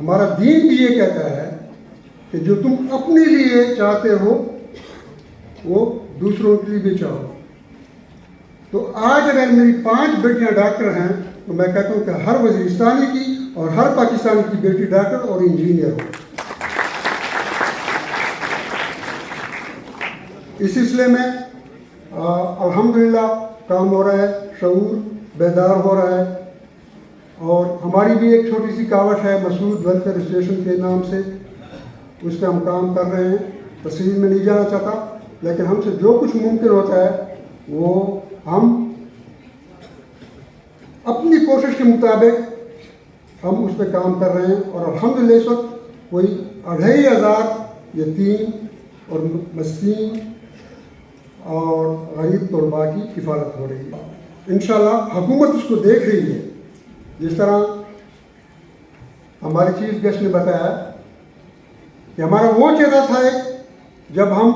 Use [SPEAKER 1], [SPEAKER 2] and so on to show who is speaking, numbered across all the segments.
[SPEAKER 1] ہمارا دین بھی یہ کہتا ہے کہ جو تم اپنے لیے چاہتے ہو وہ دوسروں کے لیے بھی چاہو. تو آج اگر میری 5 بیٹیاں ڈاکٹر ہیں تو میں کہتا ہوں کہ ہر وزیرستانی کی اور ہر پاکستانی کی بیٹی ڈاکٹر اور انجینئر ہو. اس سلسلے میں الحمدللہ کام ہو رہا ہے, شعور بیدار ہو رہا ہے, اور ہماری بھی ایک چھوٹی سی کاوش ہے مسعود ویلفیئر اسٹیشن کے نام سے, اس پہ ہم کام کر رہے ہیں. تفصیل میں نہیں جانا چاہتا, لیکن ہم سے جو کچھ ممکن ہوتا ہے وہ ہم اپنی کوشش کے مطابق ہم اس پہ کام کر رہے ہیں. اور الحمدللہ اس وقت کوئی 2500 یتیم اور مسکین اور غریب طلباء کی کفالت ہو رہی ہے. انشاءاللہ حکومت اس کو دیکھ رہی ہے. جس طرح ہمارے چیف گیسٹ نے بتایا کہ ہمارا وہ چہرہ تھا جب ہم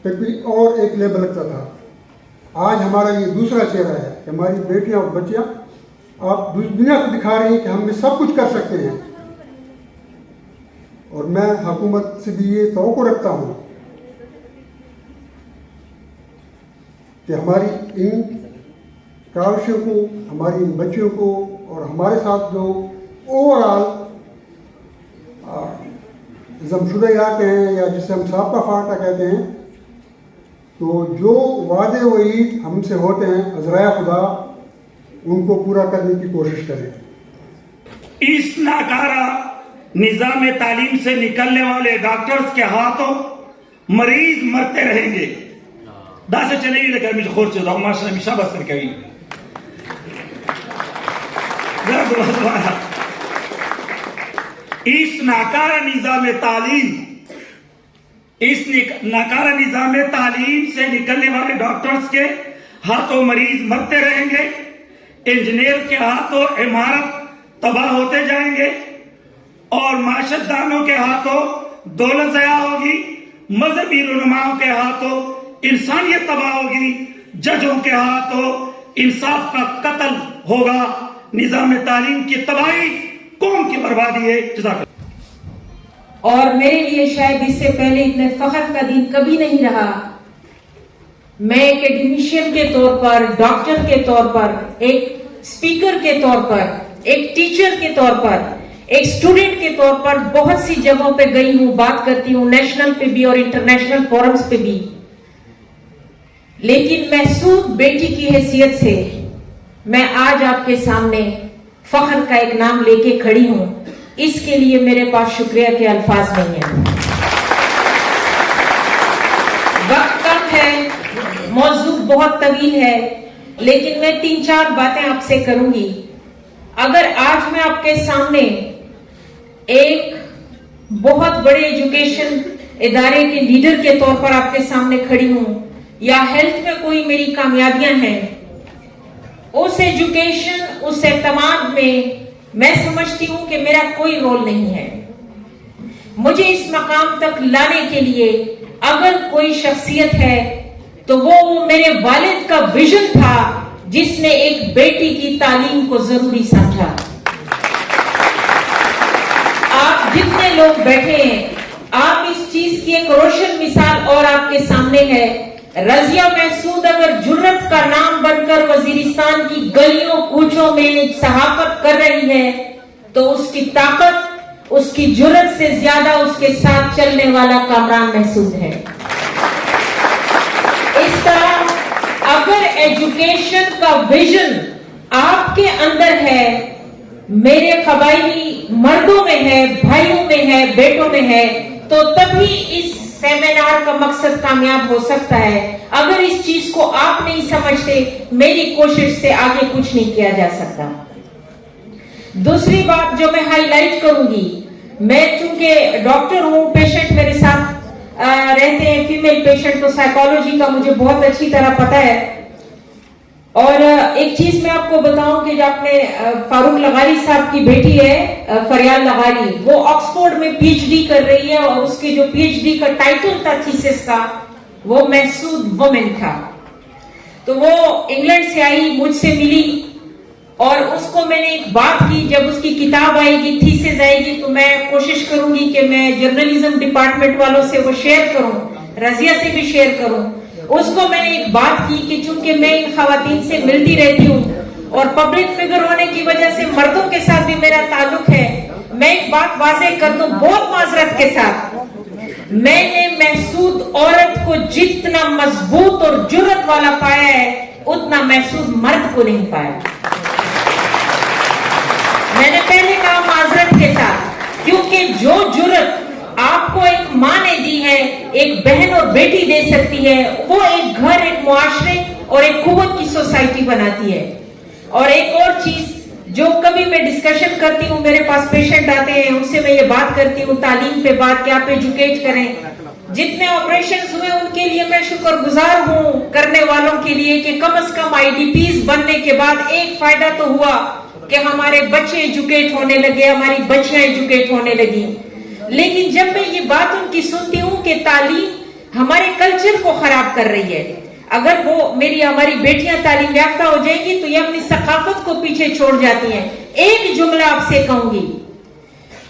[SPEAKER 1] کوئی اور ایک لیبل رکھتا تھا, آج ہمارا یہ دوسرا چہرہ ہے کہ ہماری بیٹیاں اور بچیاں آپ دنیا کو دکھا رہی ہیں کہ ہم میں سب کچھ کر سکتے ہیں. اور میں حکومت سے بھی یہ توقع رکھتا ہوں کہ ہماری ان کاوشوں کو, ہماری ان بچیوں کو اور ہمارے ساتھ جو اوور آل ضم شدہ علاقے ہیں یا جسے ہم سابقہ فاٹا کہتے ہیں, تو جو وعدے وعید ہم سے ہوتے ہیں عذرائے خدا ان کو پورا کرنے کی کوشش کریں.
[SPEAKER 2] اس ناکارہ نظام تعلیم سے نکلنے والے ڈاکٹرز کے ہاتھوں مریض مرتے رہیں گے. دا سے چلے گی لیکن مجھے خور چاہتا ہوں ماشاء اللہ شاباش سر کہیں اس ناکارہ نظام تعلیم سے نکلنے والے ڈاکٹرز کے ہاتھوں مریض مرتے رہیں گے, انجینئر کے ہاتھوں عمارت تباہ ہوتے جائیں گے, اور معاشرت دانوں کے ہاتھوں دولت ضیاع ہوگی, مذہبی رہنماؤں کے ہاتھوں انسانیت تباہ ہوگی, ججوں کے ہاتھوں انصاف کا قتل ہوگا. نظام تعلیم کی تباہی قوم کی بربادی ہے. جزاک اللہ.
[SPEAKER 3] اور میرے لیے شاید اس سے پہلے اتنے فخر کا دن کبھی نہیں رہا. میں ایک ایکڈیمشین کے طور پر, ڈاکٹر کے طور پر, ایک اسپیکر کے طور پر, ایک ٹیچر کے طور پر, ایک اسٹوڈنٹ کے طور پر بہت سی جگہوں پہ گئی ہوں, بات کرتی ہوں, نیشنل پہ بھی اور انٹرنیشنل فورمز پہ بھی. لیکن محسود بیٹی کی حیثیت سے میں آج آپ کے سامنے فخر کا ایک نام لے کے کھڑی ہوں. اس کے لیے میرے پاس شکریہ کے الفاظ نہیں ہیں. وقت کم ہے, موضوع بہت طویل ہے, لیکن میں 3-4 باتیں آپ سے کروں گی. اگر آج میں آپ کے سامنے ایک بہت بڑے ایجوکیشن ادارے کے لیڈر کے طور پر آپ کے سامنے کھڑی ہوں, یا ہیلتھ میں کوئی میری کامیابیاں ہیں, اس ایجوکیشن, اس اعتماد میں سمجھتی ہوں کہ میرا کوئی رول نہیں ہے. مجھے اس مقام تک لانے کے لیے اگر کوئی شخصیت ہے تو وہ میرے والد کا ویژن تھا, جس نے ایک بیٹی کی تعلیم کو ضروری سمجھا. آپ جتنے لوگ بیٹھے ہیں, آپ اس چیز کی ایک روشن مثال اور آپ کے سامنے ہے. رضیہ محسود اگر جرت کا نام بن کر وزیرستان کی گلیوں کوچوں میں صحافت کر رہی ہے, تو اس کی طاقت, اس کی جرت سے زیادہ اس کے ساتھ چلنے والا کامران محسود ہے. اس طرح اگر ایجوکیشن کا ویژن آپ کے اندر ہے, میرے قبائلی مردوں میں ہے, بھائیوں میں ہے, بیٹوں میں ہے, تو تبھی اس سیمینار کا مقصد کامیاب ہو سکتا ہے. اگر اس چیز کو آپ نہیں سمجھتے, میری کوشش سے آگے کچھ نہیں کیا جا سکتا. دوسری بات جو میں ہائی لائٹ کروں گی, میں چونکہ ڈاکٹر ہوں, پیشنٹ میرے ساتھ رہتے ہیں, فیمیل پیشنٹ, تو سائیکالوجی کا مجھے بہت اچھی طرح پتا ہے. اور ایک چیز میں آپ کو بتاؤں کہ جو آپ نے فاروق لغاری صاحب کی بیٹی ہے فریال لغاری, وہ آکسفورڈ میں پی ایچ ڈی کر رہی ہے, اور اس کے جو پی ایچ ڈی کا ٹائٹل تھا تھیسس کا, وہ محسود وومن تھا. تو وہ انگلینڈ سے آئی, مجھ سے ملی, اور اس کو میں نے ایک بات کی, جب اس کی کتاب آئے گی, تھیسس آئے گی, تو میں کوشش کروں گی کہ میں جرنلزم ڈپارٹمنٹ والوں سے وہ شیئر کروں, رضیہ سے بھی شیئر کروں. اس کو میں نے ایک بات کی کہ چونکہ میں ان خواتین سے ملتی رہتی ہوں اور پبلک فگر ہونے کی وجہ سے مردوں کے ساتھ بھی میرا تعلق ہے, میں ایک بات واضح کر دوں بہت معذرت کے ساتھ, میں نے محسود عورت کو جتنا مضبوط اور جرأت والا پایا ہے اتنا محسود مرد کو نہیں پایا. میں نے پہلے کہا معذرت کے ساتھ, کیونکہ جو جرأت آپ کو ایک ماں نے دی ہے, ایک بہن اور بیٹی دے سکتی ہے, وہ ایک گھر, ایک معاشرے اور ایک قوت کی سوسائٹی بناتی ہے. اور ایک اور چیز جو کبھی میں ڈسکشن کرتی ہوں, میرے پاس پیشنٹ آتے ہیں, ان سے میں یہ بات کرتی ہوں تعلیم پہ بات کہ آپ ایجوکیٹ کریں. جتنے آپریشنز ہوئے ان کے لیے میں شکر گزار ہوں کرنے والوں کے لیے کہ کم از کم IDPs بننے کے بعد ایک فائدہ تو ہوا کہ ہمارے بچے ایجوکیٹ ہونے لگے, ہماری بچیاں ایجوکیٹ ہونے لگی. لیکن جب میں یہ بات ان کی سنتی ہوں کہ تعلیم ہمارے کلچر کو خراب کر رہی ہے, اگر وہ ہماری بیٹیاں تعلیم یافتہ ہو جائیں گی تو یہ اپنی ثقافت کو پیچھے چھوڑ جاتی ہیں. ایک جملہ آپ سے کہوں گی,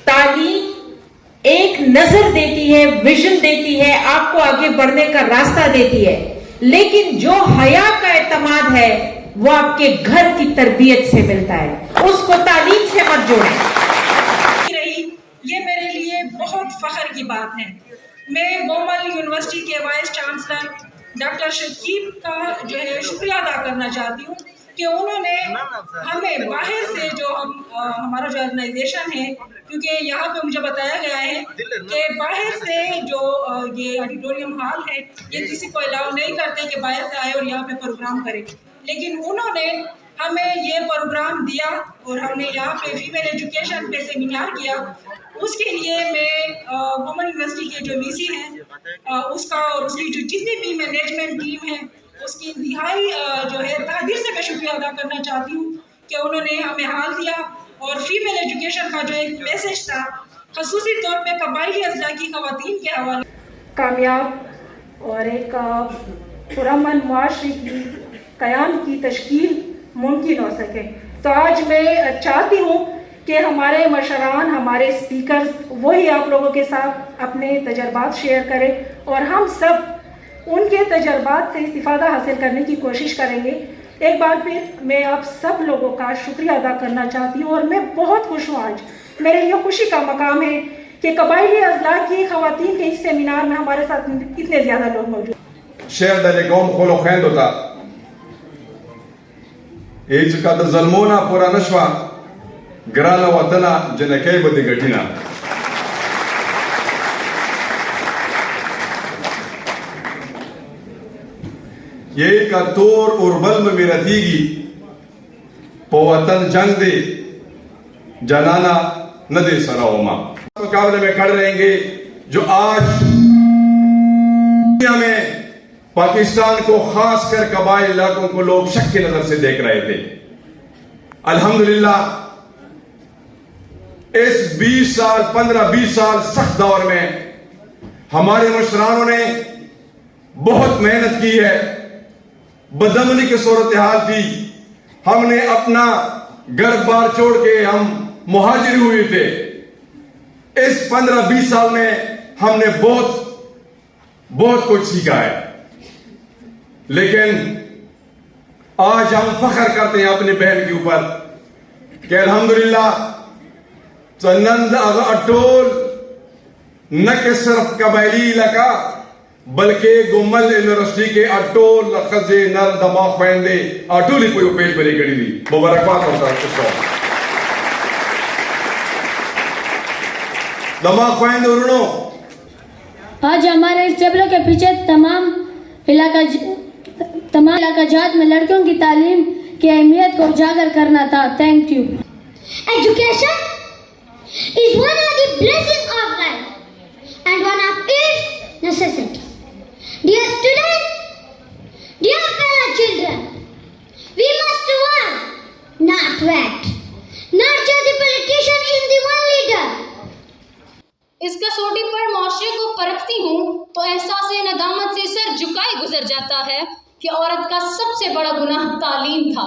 [SPEAKER 3] تعلیم ایک نظر دیتی ہے, ویژن دیتی ہے, آپ کو آگے بڑھنے کا راستہ دیتی ہے, لیکن جو حیا کا اعتماد ہے وہ آپ کے گھر کی تربیت سے ملتا ہے, اس کو تعلیم سے مت جوڑیں.
[SPEAKER 4] یہ میرے لیے بہت فخر کی بات ہے. میں گومل یونیورسٹی کے وائس چانسلر ڈاکٹر شکیب کا جو ہے شکریہ ادا کرنا چاہتی ہوں کہ انہوں نے ہمیں باہر سے جو ہمارا جو آرگنائزیشن ہے, کیونکہ یہاں پہ مجھے بتایا گیا ہے کہ باہر سے جو یہ آڈیٹوریم ہال ہے یہ کسی کو الاؤ نہیں کرتے کہ باہر سے آئے اور یہاں پہ پروگرام کرے, لیکن انہوں نے ہمیں یہ پروگرام دیا اور ہم نے یہاں پہ فیمیل ایجوکیشن پہ سیمینار کیا. اس کے لیے میں گومل یونیورسٹی کے جو VC ہیں اس کا اور اس کی جو جتنی بھی مینجمنٹ ٹیم ہے اس کی انتہائی جو ہے تہ دل سے میں شکریہ ادا کرنا چاہتی ہوں کہ انہوں نے ہمیں حال دیا. اور فیمیل ایجوکیشن کا جو ایک میسج تھا خصوصی طور پہ قبائلی اضلاع کی خواتین کے حوالے,
[SPEAKER 5] کامیاب اور ایک پرامن معاشرے کی قیام کی تشکیل ممکن ہو سکے. تو آج میں چاہتی ہوں کہ ہمارے مشران, ہمارے اسپیکرز وہی آپ لوگوں کے ساتھ اپنے تجربات شیئر کریں اور ہم سب ان کے تجربات سے استفادہ حاصل کرنے کی کوشش کریں گے. ایک بار پھر میں آپ سب لوگوں کا شکریہ ادا کرنا چاہتی ہوں اور میں بہت خوش ہوں. آج میرے لیے خوشی کا مقام ہے کہ قبائلی اضلاع کی خواتین کے اس سیمینار میں ہمارے ساتھ اتنے زیادہ لوگ موجود ہیں.
[SPEAKER 6] شعر دل قوم خولو خیند ہوتا ایچ کا دا ظلمونا پورا نشوا گرانا وطنا جنکے بدی گٹینا. یہ کا تور اور بلم میں رتھی گی پو وطن جنگ دے جنانا نہ دے سراؤما. مقابلے میں کھڑے رہیں گے جو آج دنیا میں پاکستان کو خاص کر قبائلی علاقوں کو لوگ شک کی نظر سے دیکھ رہے تھے. الحمدللہ اس 15-20 سال سخت دور میں ہمارے مشرانوں نے بہت محنت کی ہے. بدامنی کی صورتحال تھی, ہم نے اپنا گھر بار چھوڑ کے ہم مہاجر ہوئے تھے. اس 15-20 سال میں ہم نے بہت کچھ سیکھا ہے, لیکن آج ہم فخر کرتے ہیں اپنی بہن کے اوپر کہ الحمدللہ نند اٹول نہ کہ صرف قبائلی علاقہ بلکہ گومل یونیورسٹی کے اٹول لخذے نر دماغ خویندے اٹولی کوئی پیج بری کری دی. مبارکباد ہوتا ہے اس کو. دماغ خویندے ارنو
[SPEAKER 7] آج ہمارے اس جبلوں کے پیچھے تمام علاقہ جات میں لڑکیوں کی تعلیم کی اہمیت کو اجاگر کرنا تھا. Thank you.
[SPEAKER 8] Education is one of the blessings of life and one of its necessities. Dear students, dear fellow children, we must learn, not wait, not just the politician is the one leader.
[SPEAKER 9] اس کسوٹی پر معاشرے کو پرکھتی ہوں تو احساس ندامت سے سر جھکائے گزر جاتا ہے کہ عورت کا سب سے بڑا گناہ تعلیم تھا.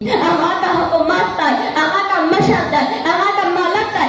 [SPEAKER 8] Angata hukumat angata masyarakat, angata malakay,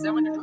[SPEAKER 10] 70 to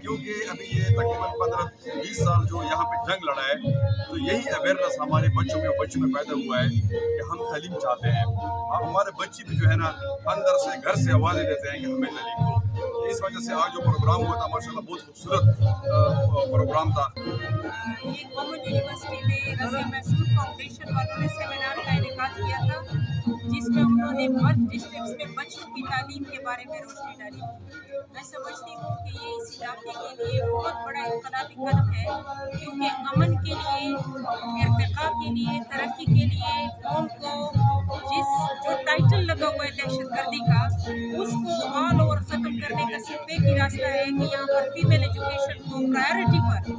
[SPEAKER 11] کیونکہ ابھی یہ تقریباً 15-20 سال جو یہاں پہ جنگ لڑا ہے تو یہی اویئرنیس ہمارے بچوں میں پیدا ہوا ہے کہ ہم تعلیم چاہتے ہیں. اور ہمارے بچے بھی جو ہے نا اندر سے گھر سے آوازیں دیتے ہیں کہ ہمیں تعلیم دو. اس وجہ سے آج جو پروگرام ہوا تھا ماشاء اللہ بہت خوبصورت پروگرام تھا.
[SPEAKER 4] یہ گورنمنٹ یونیورسٹی میں رضیہ محسود فاؤنڈیشن والوں نے سیمینار کا انعقاد کیا تھا جس میں انہوں نے مرد ڈسٹرکٹس میں بچوں کی تعلیم کے بارے میں روشنی ڈالی. میں سمجھتی ہوں کہ یہ اس علاقے کے لیے بہت بڑا انقلابی قدم ہے کیونکہ امن کے لیے، ارتقاء کے لیے، ترقی کے لیے قوم کو جو ٹائٹل لگا ہوا ہے دہشت گردی کا اس کو آل اوور ختم کرنے کا صرف ایک ہی راستہ ہے کہ یہاں پر فیمیل ایجوکیشن کو پرائرٹی پر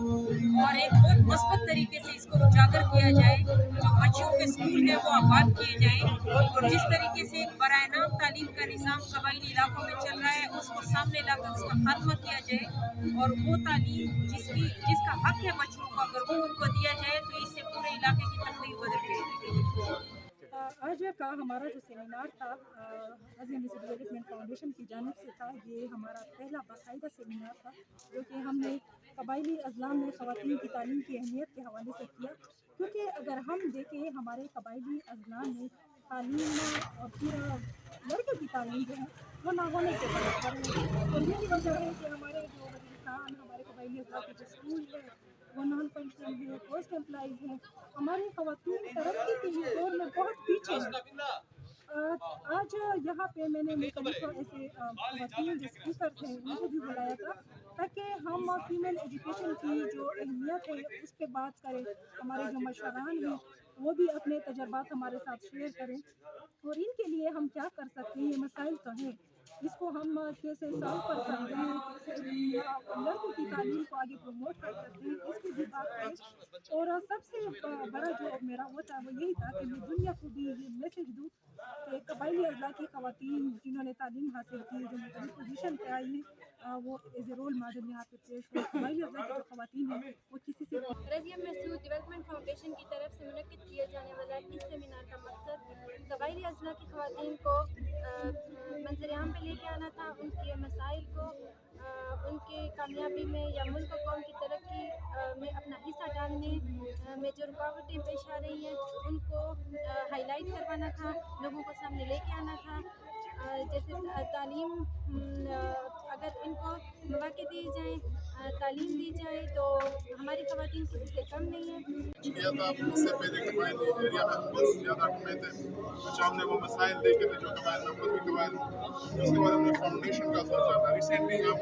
[SPEAKER 4] اور ایک بہت مثبت طریقے سے اس کو اجاگر کیا جائے. جو بچوں کے اسکول ہیں وہ آباد کیے جائیں اور جس طریقے سے ایک برائے نام تعلیم کا نظام قبائلی علاقوں میں چل رہا ہے اس کو سامنے لا کر اس کا خاتمہ کیا جائے اور وہ تعلیم جس کا حق ہے بچوں کو اگر وہ ان کو دیا جائے تو اس سے پورے علاقے کی تقریب بدل جائے.
[SPEAKER 5] آج کا ہمارا جو سیمینار تھا رضیہ محسود ڈیولپمنٹ فاؤنڈیشن کی جانب سے تھا. یہ ہمارا پہلا باقاعدہ سیمینار تھا جو کہ ہم نے قبائلی اضلاع میں خواتین کی تعلیم کی اہمیت کے حوالے سے کیا کیونکہ اگر ہم دیکھیں ہمارے قبائلی اضلاع میں تعلیم اور پھر لڑکوں کی تعلیم جو ہے وہ نہ ہونے کے برابر ہے. اور یہی وجہ ہے کہ ہمارے جو وزیرستان ہمارے قبائلی اضلاع کے جو اسکول ہے وہ نان فنکشنل ہیں، پوسٹ امپلائیز ہیں. ہماری خواتین ترقی کے دور میں بہت پیچھے ہیں. آج یہاں پہ میں نے مختلف ایسے خواتین جو اسپیکر تھے ان کو بھی بلایا تھا تاکہ ہم فیمیل ایجوکیشن کی جو اہمیت ہے اس پہ بات کریں. ہمارے جو مشران ہیں وہ بھی اپنے تجربات ہمارے ساتھ شیئر کریں اور ان کے لیے ہم کیا کر سکتے ہیں. یہ مسائل تو ہیں، اس کو ہم کیسے سالو کر سکتے ہیں، کیسے لڑکوں کی تعلیم کو آگے پروموٹ کر سکتے ہیں، اس کی بھی بات کریں. اور سب سے بڑا جو میرا وہ تھا وہ یہی تھا کہ میں دنیا کو بھی یہ میسیج دوں کہ قبائلی اضلاع کی خواتین جنہوں نے تعلیم حاصل کی، جو مختلف پوزیشن پہ آئی ہیں، وہ ایز اے رول ماڈل یہاں پہ پیش ہوئے. قبائلی اضلاع کی جو خواتین ہیں وہ کسی سے
[SPEAKER 12] رضیہ محسود ڈیولپمنٹ فاؤنڈیشن کی طرف سے منعقد کیا جانے والا اس سیمینار کا مقصد قبائلی اضلاع کی خواتین کو منظر عام پہ لے کے آنا تھا، ان کے مسائل کو، ان کی کامیابی میں یا ملک و قوم کی ترقی میں اپنا حصہ ڈالنے میں جو رکاوٹیں پیش آ رہی ہیں ان کو ہائی لائٹ کروانا تھا، لوگوں کو سامنے لے کے آنا تھا. جیسے تعلیم، اگر ان کو مواقع دیے جائیں، تعلیم دی جائے تو ہماری خواتین کسی سے کم نہیں ہیں.
[SPEAKER 13] کیا تھا اس سے پہلے قبائلی ایریا میں بہت زیادہ کمے تھے، کچھ ہم نے وہ مسائل دیکھے تھے جو قبائل میں خود بھی قبائل. اس کے بعد ہم نے فاؤنڈیشن کا سوچا تھا. ریسنٹلی ہم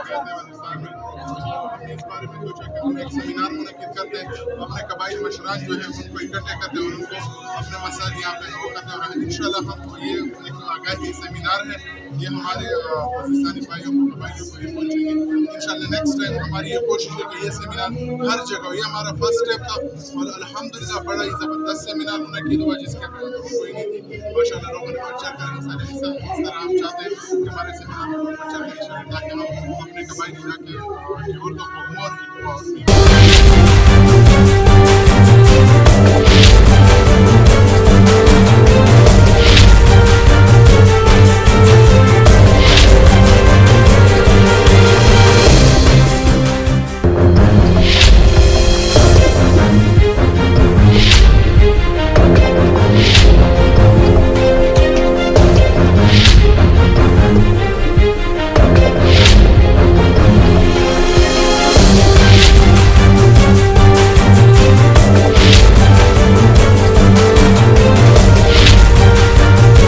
[SPEAKER 13] گئے تھے وزیرستان میں، ہم نے اس بارے میں سوچا کہ ہم ایک سیمینار منعقد کرتے ہیں، اپنے قبائلی مشران جو ہیں ان کو اکٹھے کرتے اور ان کو اپنے مسائل یہاں پہ وہ کرتے. اور انشاءاللہ ہم یہ ایک آگاہی سیمینار ہے، یہ ہمارے پاکستانی بھائیوں کو قبائلیوں کو یہ پہنچے گی. انشاءاللہ نیکسٹ ٹائم ہماری یہ کوشش ہے کہ یہ سیمینار ہر جگہ، یہ ہمارا فرسٹ اسٹیپ تھا اور الحمدللہ بڑا ہی زبردست سیمینار منعقد ہوا جس کے کوئی نہیں تھی. ماشاءاللہ لوگوں نے بڑھ چڑھ کر اس طرح ہم چاہتے ہیں کہ ہمارے سیمینار میں بڑھ چڑھ کر تاکہ ہم اپنے قبائلی علاقے کی عورتوں کو مور